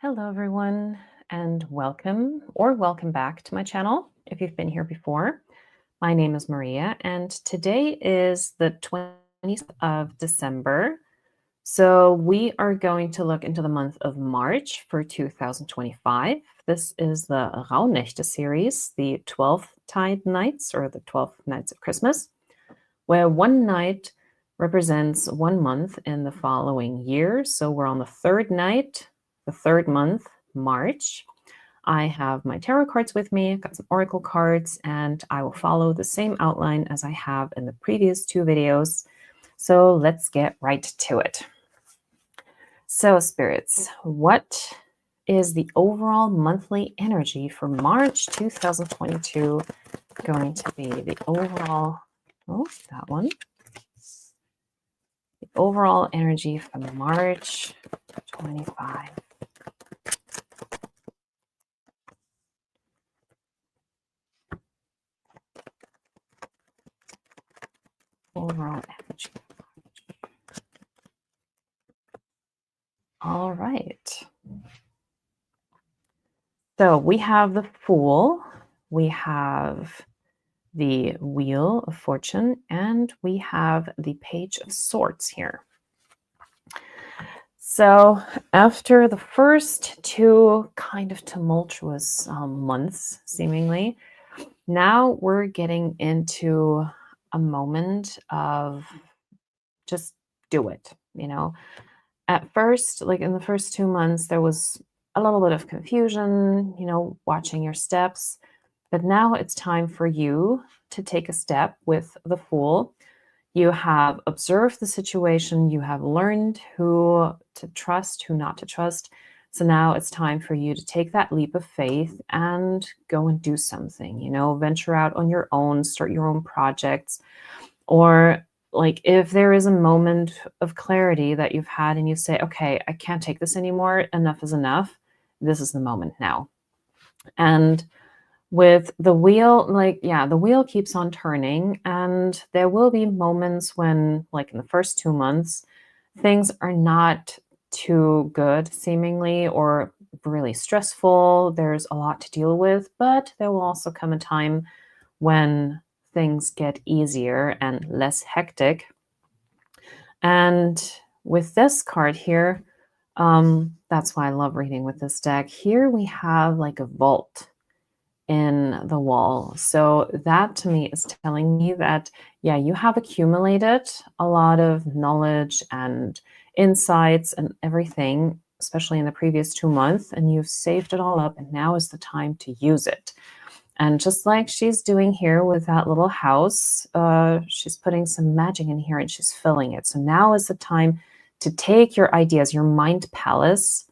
Hello, everyone, and welcome or welcome back to my channel if you've been here before. My name is Maria, and today is the 20th of December. So we are going to look into the month of March for 2025. This is the Raunächte series, the 12th tide nights or the 12 nights of Christmas, where one night represents 1 month in the following year. So we're on the third night, the third month, March. I have my tarot cards with me, I've got some oracle cards, and I will follow the same outline as I have in the previous two videos. So let's get right to it. So spirits, what is the overall monthly energy for March 2022 going to be? The overall, that one. The overall energy for March 25. Overall energy. All right. So we have the Fool, we have the Wheel of Fortune, and we have the Page of Swords here. So after the first two kind of tumultuous months, seemingly, now we're getting into a moment of just do it, At first, like in the first 2 months, there was a little bit of confusion, watching your steps. But now it's time for you to take a step with the Fool. You have observed the situation, you have learned who to trust, who not to trust. So now it's time for you to take that leap of faith and go and do something, venture out on your own, start your own projects. Or like if there is a moment of clarity that you've had and you say, okay, I can't take this anymore, enough is enough, this is the moment now. And with the wheel, the wheel keeps on turning, and there will be moments when, like in the first 2 months, things are not too good seemingly or really stressful. There's a lot to deal with, but there will also come a time when things get easier and less hectic. And with this card here, that's why I love reading with this deck. Here we have like a vault in the wall. So that to me is telling me that, yeah, you have accumulated a lot of knowledge and insights and everything, especially in the previous 2 months, and you've saved it all up, and now is the time to use it. And just like she's doing here with that little house, she's putting some magic in here and she's filling it. So now is the time to take your ideas, your mind palace,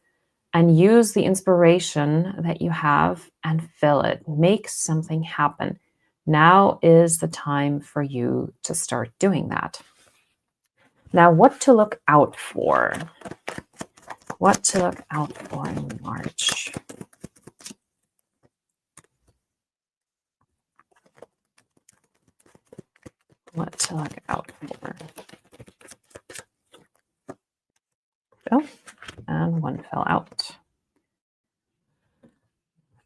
and use the inspiration that you have and fill it. Make something happen. Now is the time for you to start doing that. Now, what to look out for? What to look out for in March? What to look out for? Oh, and one fell out.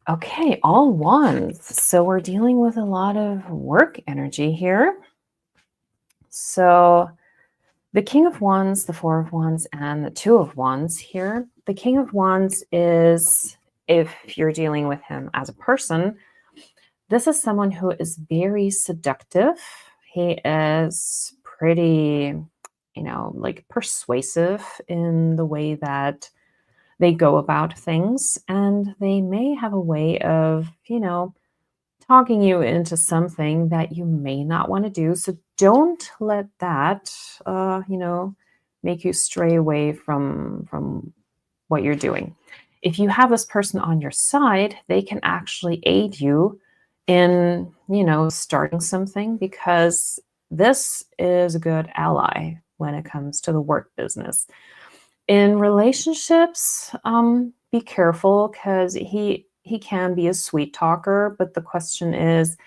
Okay, all wands. So we're dealing with a lot of work energy here. So the King of Wands, the Four of Wands, and the Two of Wands here. The King of Wands is, if you're dealing with him as a person, this is someone who is very seductive. He is pretty, like persuasive in the way that they go about things, and they may have a way of, talking you into something that you may not want to do. So don't let that, make you stray away from what you're doing. If you have this person on your side, they can actually aid you in, starting something, because this is a good ally when it comes to the work business. In relationships, be careful, because he can be a sweet talker, but the question is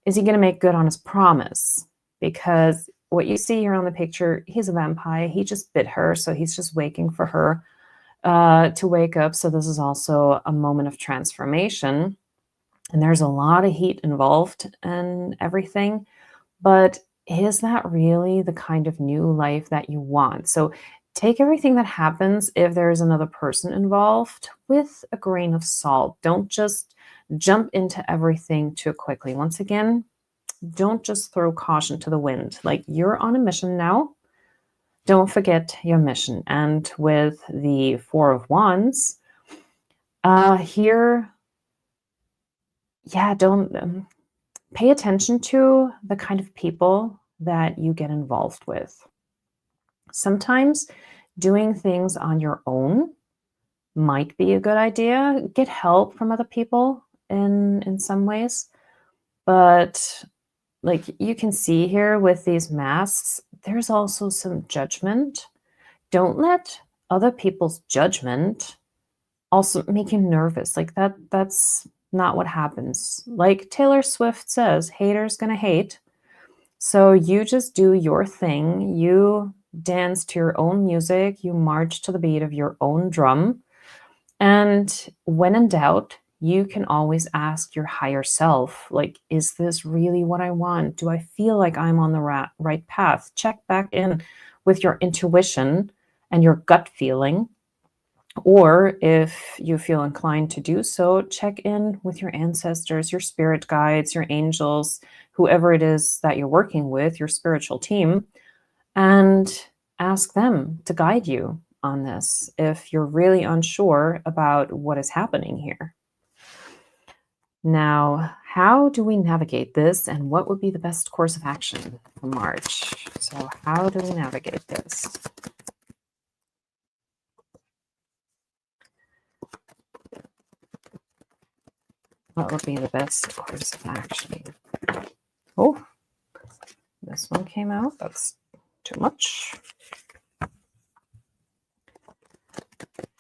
he going to make good on his promise? Because what you see here on the picture, he's a vampire. He just bit her, so he's just waiting for her to wake up. So this is also a moment of transformation. And there's a lot of heat involved and everything. But is that really the kind of new life that you want? So take everything that happens if there's another person involved with a grain of salt. Don't just jump into everything too quickly. Once again, don't just throw caution to the wind. Like, you're on a mission now. Don't forget your mission. And with the Four of Wands, here, yeah, don't pay attention to the kind of people that you get involved with. Sometimes doing things on your own might be a good idea. Get help from other people in some ways. But like you can see here with these masks, there's also some judgment. Don't let other people's judgment also make you nervous. Like that's not what happens. Like Taylor Swift says, haters gonna hate. So you just do your thing. You dance to your own music. You march to the beat of your own drum. And when in doubt, you can always ask your higher self, like, is this really what I want? Do I feel like I'm on the right path? Check back in with your intuition and your gut feeling. Or if you feel inclined to do so, check in with your ancestors, your spirit guides, your angels, whoever it is that you're working with, your spiritual team, and ask them to guide you on this if you're really unsure about what is happening here. Now, how do we navigate this, and what would be the best course of action for March? So how do we navigate this? What would be the best course of action? Oh, this one came out. That's too much.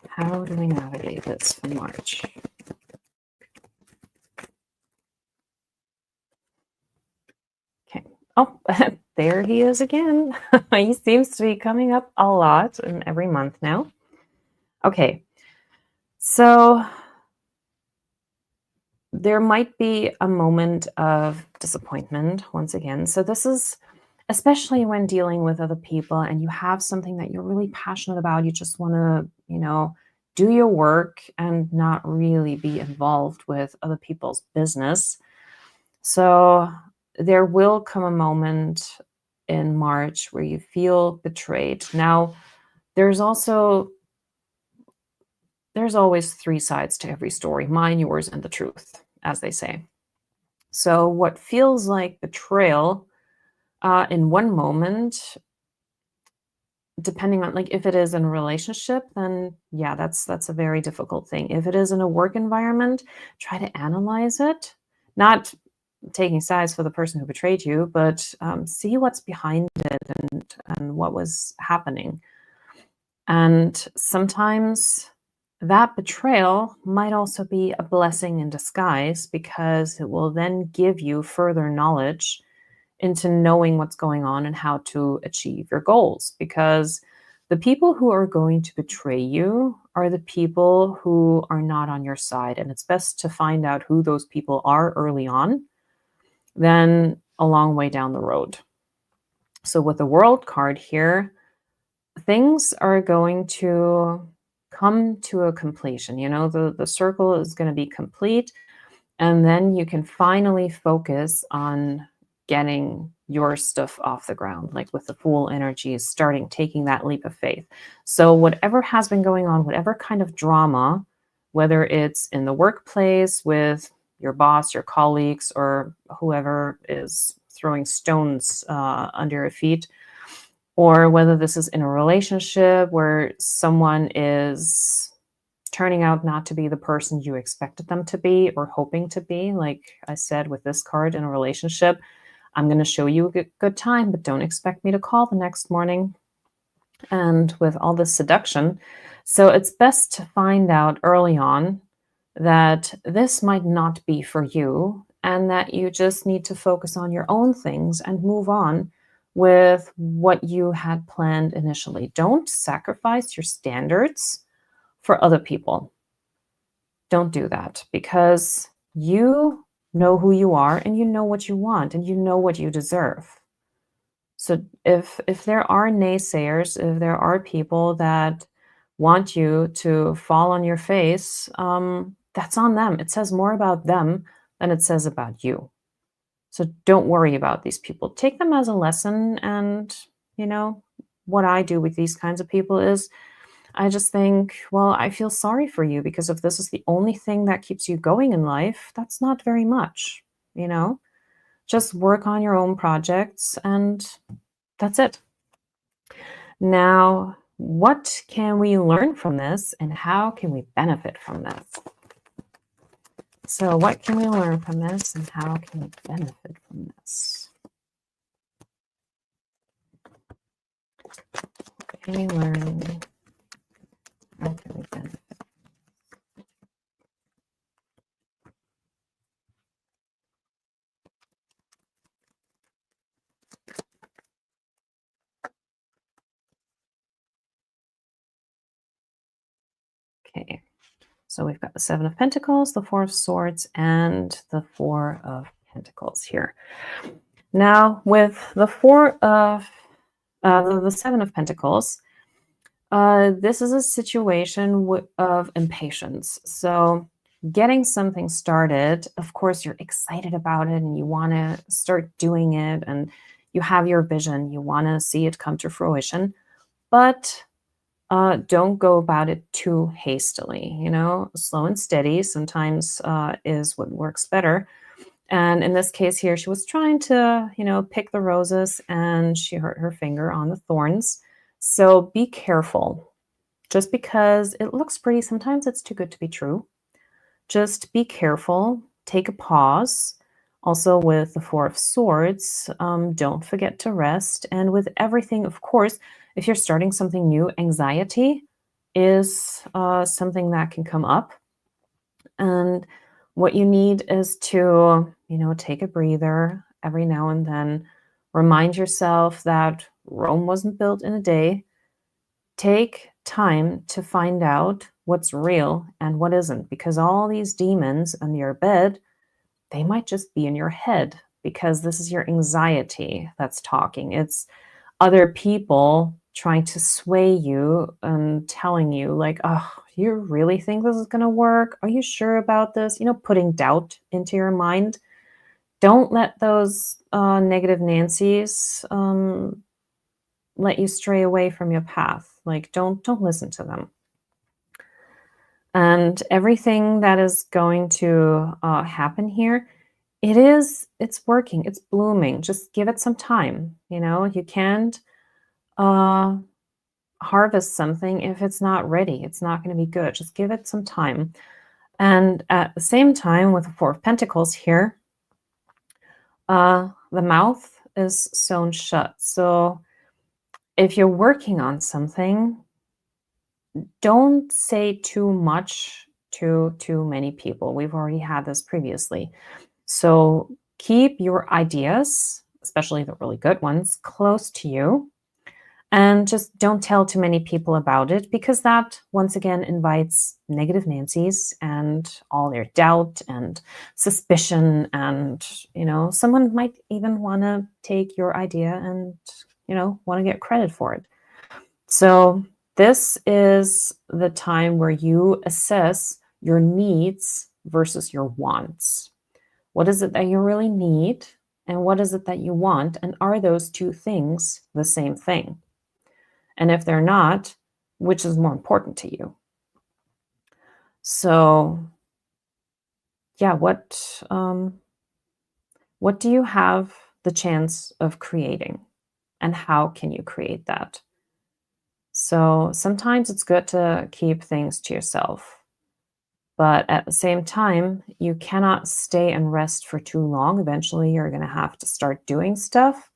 How do we navigate this for March? Okay. Oh, there he is again. He seems to be coming up a lot in every month now. Okay. So there might be a moment of disappointment once again. So this is especially when dealing with other people and you have something that you're really passionate about. You just want to, do your work and not really be involved with other people's business. So there will come a moment in March where you feel betrayed. Now, there's always three sides to every story: mine, yours, and the truth, as they say. So what feels like betrayal in one moment, depending on, like, if it is in a relationship, then yeah, that's a very difficult thing. If it is in a work environment, try to analyze it, not taking sides for the person who betrayed you, but see what's behind it and what was happening. And sometimes that betrayal might also be a blessing in disguise, because it will then give you further knowledge into knowing what's going on and how to achieve your goals. Because the people who are going to betray you are the people who are not on your side. And it's best to find out who those people are early on than a long way down the road. So with the World card here, things are going to come to a completion. The circle is going to be complete. And then you can finally focus on getting your stuff off the ground, like with the Fool energy, starting taking that leap of faith. So whatever has been going on, whatever kind of drama, whether it's in the workplace with your boss, your colleagues, or whoever is throwing stones under your feet, or whether this is in a relationship where someone is turning out not to be the person you expected them to be or hoping to be. Like I said, with this card in a relationship, I'm going to show you a good time, but don't expect me to call the next morning. And with all this seduction, so it's best to find out early on that this might not be for you, and that you just need to focus on your own things and move on with what you had planned initially. Don't sacrifice your standards for other people. Don't do that because you know who you are and you know what you want and you know what you deserve. So if there are naysayers, if there are people that want you to fall on your face, that's on them. It says more about them than it says about you. So don't worry about these people. Take them as a lesson. And, you know, what I do with these kinds of people is I just think, well, I feel sorry for you because if this is the only thing that keeps you going in life, that's not very much, you know? Just work on your own projects and that's it. Now, what can we learn from this and how can we benefit from this? So, what can we learn from this and how can we benefit from this? What can we learn? How can we benefit? Okay, so we've got the Seven of Pentacles, the Four of Swords, and the Four of Pentacles here. Now, with the the Seven of Pentacles, this is a situation of impatience. So, getting something started, of course, you're excited about it and you want to start doing it and you have your vision, you want to see it come to fruition, but don't go about it too hastily. You know, slow and steady sometimes is what works better. And in this case here, she was trying to, you know, pick the roses and she hurt her finger on the thorns. So be careful. Just because it looks pretty, sometimes it's too good to be true. Just be careful. Take a pause. Also, with the Four of Swords, don't forget to rest. And with everything, of course, if you're starting something new, anxiety is something that can come up. And what you need is to, you know, take a breather every now and then. Remind yourself that Rome wasn't built in a day. Take time to find out what's real and what isn't, because all these demons on your bed, they might just be in your head because this is your anxiety that's talking. It's other people trying to sway you and telling you, like, oh, you really think this is going to work? Are you sure about this? You know, putting doubt into your mind. Don't let those negative Nancy's let you stray away from your path. Like, don't listen to them. And everything that is going to happen here, it's working, it's blooming. Just give it some time. You know, you can't harvest something if it's not ready. It's not going to be good. Just give it some time. And at the same time, with the Four of Pentacles here, the mouth is sewn shut. So if you're working on something, don't say too much to too many people. We've already had this previously. So keep your ideas, especially the really good ones, close to you. And just don't tell too many people about it because that, once again, invites negative Nancy's and all their doubt and suspicion. And, you know, someone might even want to take your idea and, you know, want to get credit for it. So this is the time where you assess your needs versus your wants. What is it that you really need? And what is it that you want? And are those two things the same thing? And if they're not, which is more important to you? So, yeah, what do you have the chance of creating? And how can you create that? So sometimes it's good to keep things to yourself. But at the same time, you cannot stay and rest for too long. Eventually, you're going to have to start doing stuff,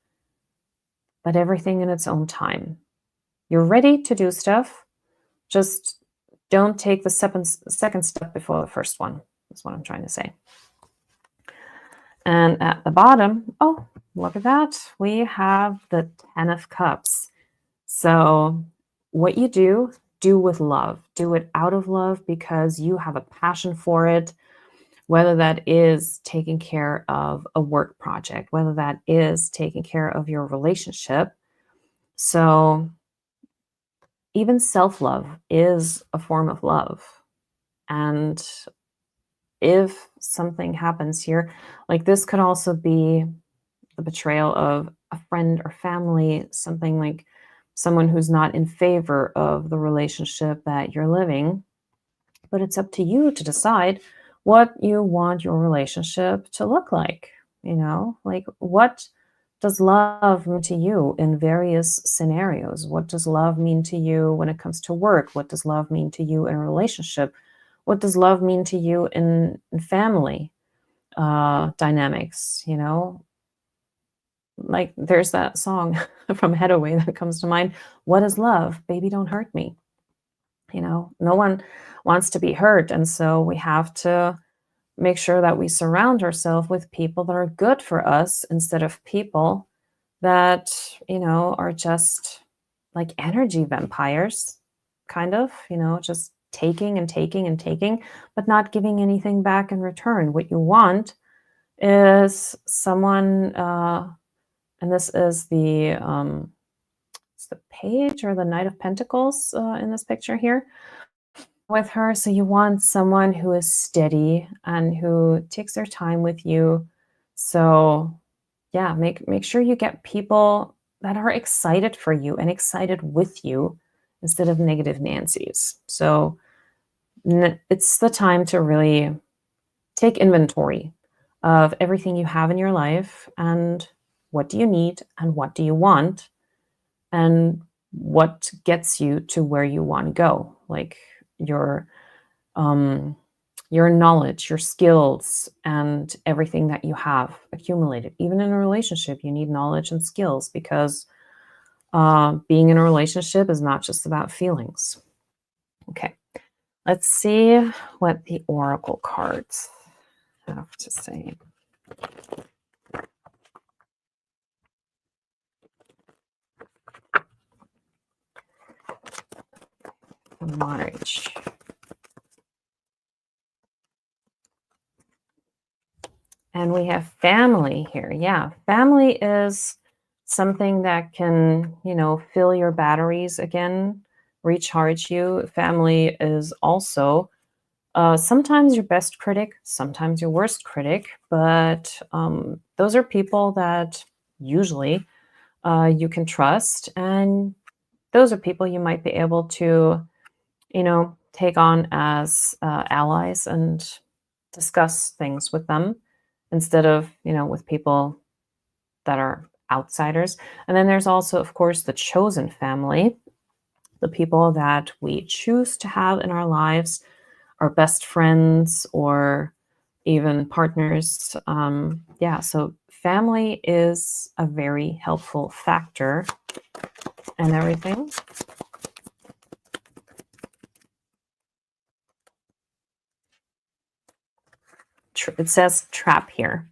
but everything in its own time. You're ready to do stuff. Just don't take the second step before the first one, is what I'm trying to say. And at the bottom, oh, look at that. We have the Ten of Cups. So what you do do with love. Do it out of love because you have a passion for it, whether that is taking care of a work project, whether that is taking care of your relationship. So even self-love is a form of love. And if something happens here, like this could also be the betrayal of a friend or family, something like someone who's not in favor of the relationship that you're living. But it's up to you to decide what you want your relationship to look like. Like what does love mean to you in various scenarios? What does love mean to you when it comes to work? What does love mean to you in a relationship? What does love mean to you in family dynamics? Like there's that song from Headaway that comes to mind. What is love? Baby, don't hurt me. No one wants to be hurt. And so we have to make sure that we surround ourselves with people that are good for us instead of people that, are just like energy vampires, kind of, just taking and taking and taking, but not giving anything back in return. What you want is someone, and this is it's the page or the Knight of Pentacles in this picture here with her. So you want someone who is steady and who takes their time with you. So yeah, make sure you get people that are excited for you and excited with you instead of negative Nancy's. So it's the time to really take inventory of everything you have in your life and what do you need and what do you want and what gets you to where you want to go, like your um, your knowledge, your skills, and everything that you have accumulated. Even in a relationship, you need knowledge and skills because being in a relationship is not just about feelings. Okay, let's see what the oracle cards have to say. March. And we have family here. Yeah, family is something that can, fill your batteries again, recharge you. Family is also sometimes your best critic, sometimes your worst critic, but those are people that usually you can trust. And those are people you might be able to, take on as allies and discuss things with them instead of, with people that are outsiders. And then there's also, of course, the chosen family, the people that we choose to have in our lives, our best friends or even partners. Yeah, so family is a very helpful factor and everything. It says trap here.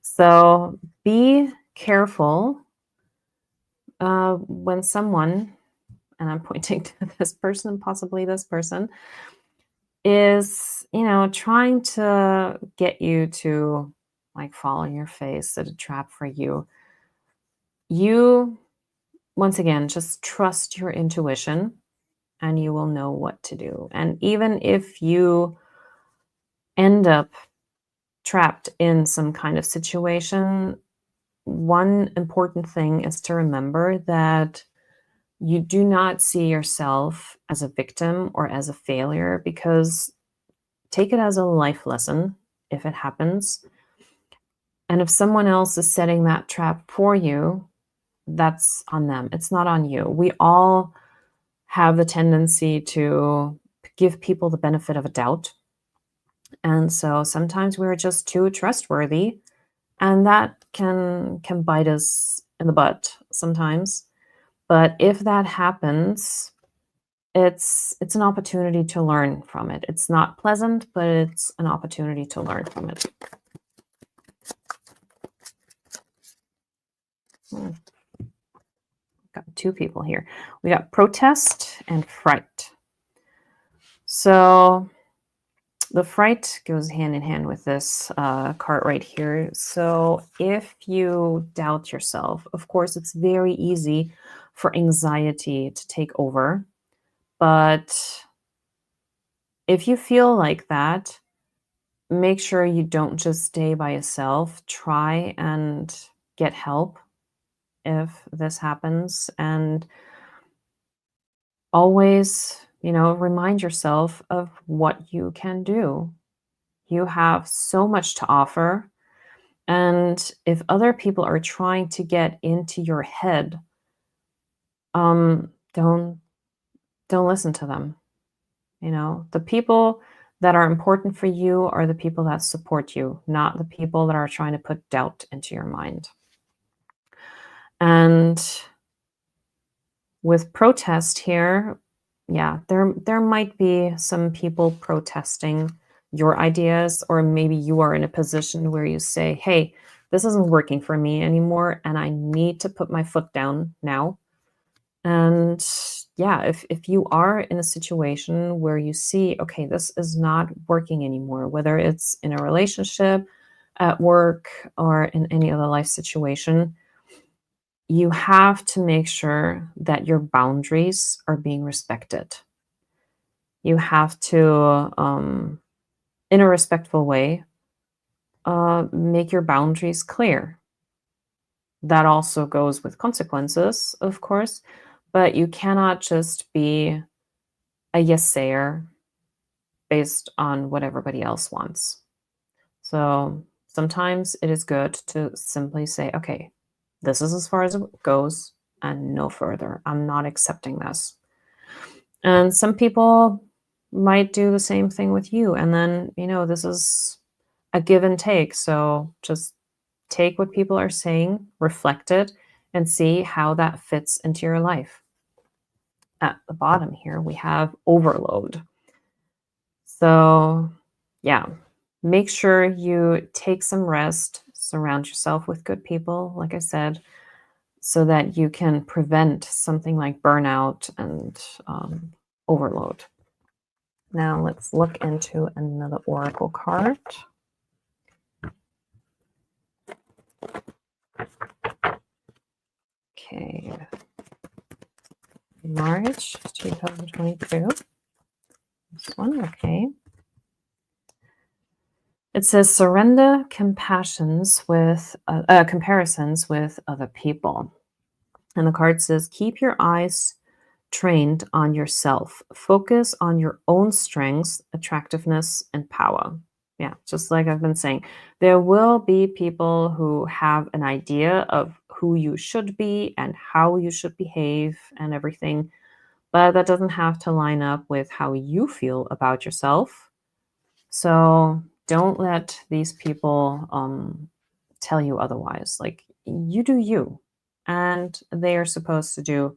So be careful when someone, and I'm pointing to this person, possibly this person, is, trying to get you to like fall on your face at a trap for you. You, once again, just trust your intuition and you will know what to do. And even if you end up trapped in some kind of situation, one important thing is to remember that you do not see yourself as a victim or as a failure, because take it as a life lesson if it happens. And if someone else is setting that trap for you, that's on them. It's not on you. We all have the tendency to give people the benefit of a doubt. And so sometimes we're just too trustworthy, and that can bite us in the butt sometimes. But if that happens, it's an opportunity to learn from it. It's not pleasant, but it's an opportunity to learn from it. Got two people here. We got protest and fright. So the fright goes hand in hand with this card right here. So if you doubt yourself, of course, it's very easy for anxiety to take over. But if you feel like that, make sure you don't just stay by yourself. Try and get help if this happens. And always, remind yourself of what you can do. You have so much to offer. And if other people are trying to get into your head, don't listen to them. The people that are important for you are the people that support you, not the people that are trying to put doubt into your mind. And with protest here, yeah, there might be some people protesting your ideas, or maybe you are in a position where you say, hey, this isn't working for me anymore, and I need to put my foot down now. And yeah, if you are in a situation where you see, okay, this is not working anymore, whether it's in a relationship, at work, or in any other life situation, you have to make sure that your boundaries are being respected. You have to, in a respectful way, make your boundaries clear. That also goes with consequences, of course, but you cannot just be a yes sayer based on what everybody else wants. So sometimes it is good to simply say, okay, this is as far as it goes and no further. I'm not accepting this. And some people might do the same thing with you. And then, this is a give and take. So just take what people are saying, reflect it, and see how that fits into your life. At the bottom here, we have overload. So, yeah, make sure you take some rest, surround yourself with good people, like I said, so that you can prevent something like burnout and overload. Now, let's look into another oracle card. Okay, March 2022. This one, okay. It says surrender comparisons with other people. And the card says keep your eyes trained on yourself. Focus on your own strengths, attractiveness, and power. Yeah, just like I've been saying, there will be people who have an idea of who you should be and how you should behave and everything, but that doesn't have to line up with how you feel about yourself. So don't let these people tell you otherwise. Like, you do you, and they are supposed to do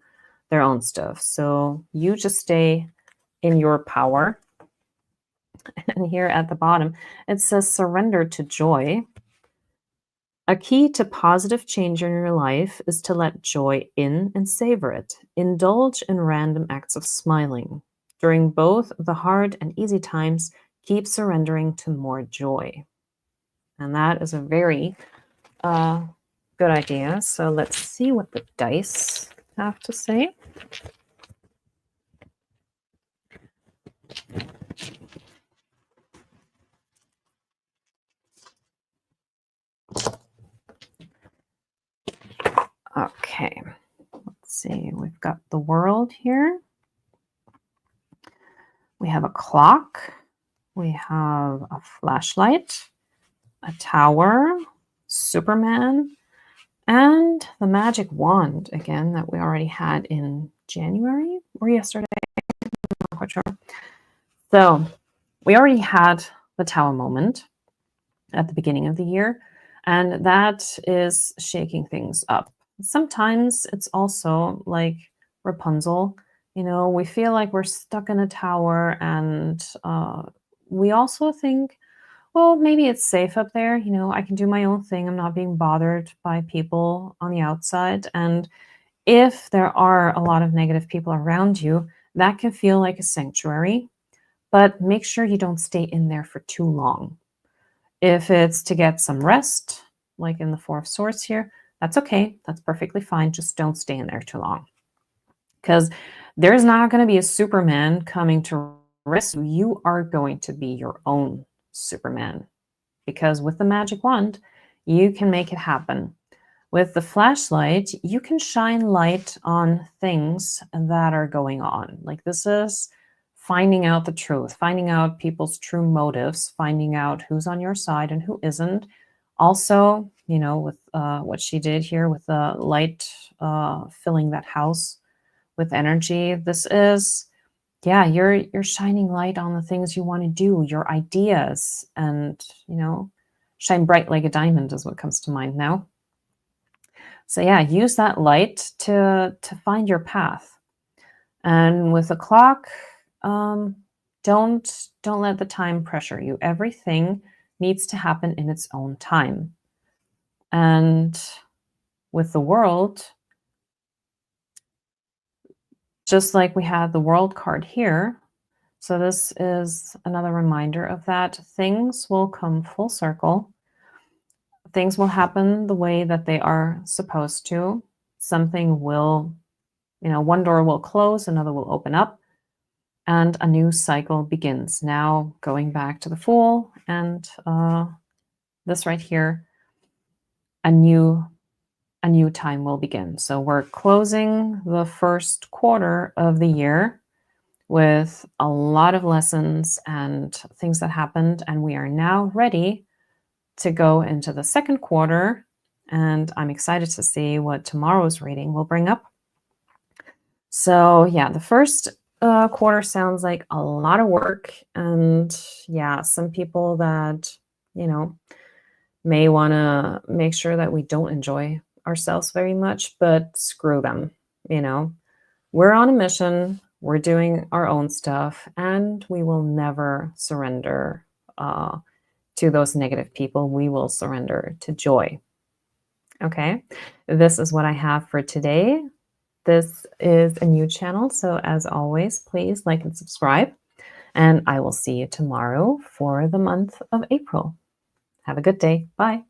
their own stuff. So you just stay in your power. And here at the bottom, it says surrender to joy. A key to positive change in your life is to let joy in and savor it. Indulge in random acts of smiling. During both the hard and easy times, keep surrendering to more joy. And that is a very good idea. So let's see what the dice have to say. Okay, let's see. We've got the world here. We have a clock. We have a flashlight, a tower, Superman, and the magic wand, again, that we already had in January or yesterday. I'm not quite sure. So we already had the tower moment at the beginning of the year, and that is shaking things up. Sometimes it's also like Rapunzel. We feel like we're stuck in a tower, and we also think, well, maybe it's safe up there. I can do my own thing. I'm not being bothered by people on the outside. And if there are a lot of negative people around you, that can feel like a sanctuary. but make sure you don't stay in there for too long. If it's to get some rest, like in the Four of Swords here, that's okay. That's perfectly fine. Just don't stay in there too long. Because there's not going to be a Superman coming to rescue you. You are going to be your own Superman. Because with the magic wand, you can make it happen. With the flashlight, you can shine light on things that are going on. Like this is finding out the truth, finding out people's true motives, finding out who's on your side and who isn't. Also, you know, with what she did here with the light filling that house with energy, this is, yeah, you're shining light on the things you want to do, your ideas, and, you know, shine bright like a diamond is what comes to mind now. So yeah, use that light to find your path. And with the clock, don't let the time pressure you. Everything needs to happen in its own time. And with the world, just like we had the world card here, so this is another reminder of that. Things will come full circle. Things will happen the way that they are supposed to. Something will, you know, one door will close, another will open up, and a new cycle begins. Now going back to the Fool and this right here, a new time will begin. So we're closing the first quarter of the year with a lot of lessons and things that happened, and we are now ready to go into the second quarter, and I'm excited to see what tomorrow's reading will bring up. So yeah, the first quarter sounds like a lot of work, and yeah, some people that, you know, may want to make sure that we don't enjoy ourselves very much, but screw them, you know. We're on a mission, we're doing our own stuff, and we will never surrender to those negative people. We will surrender to joy. Okay, this is what I have for today. This is a new channel, so as always, please like and subscribe, and I will see you tomorrow for the month of April. Have a good day. Bye.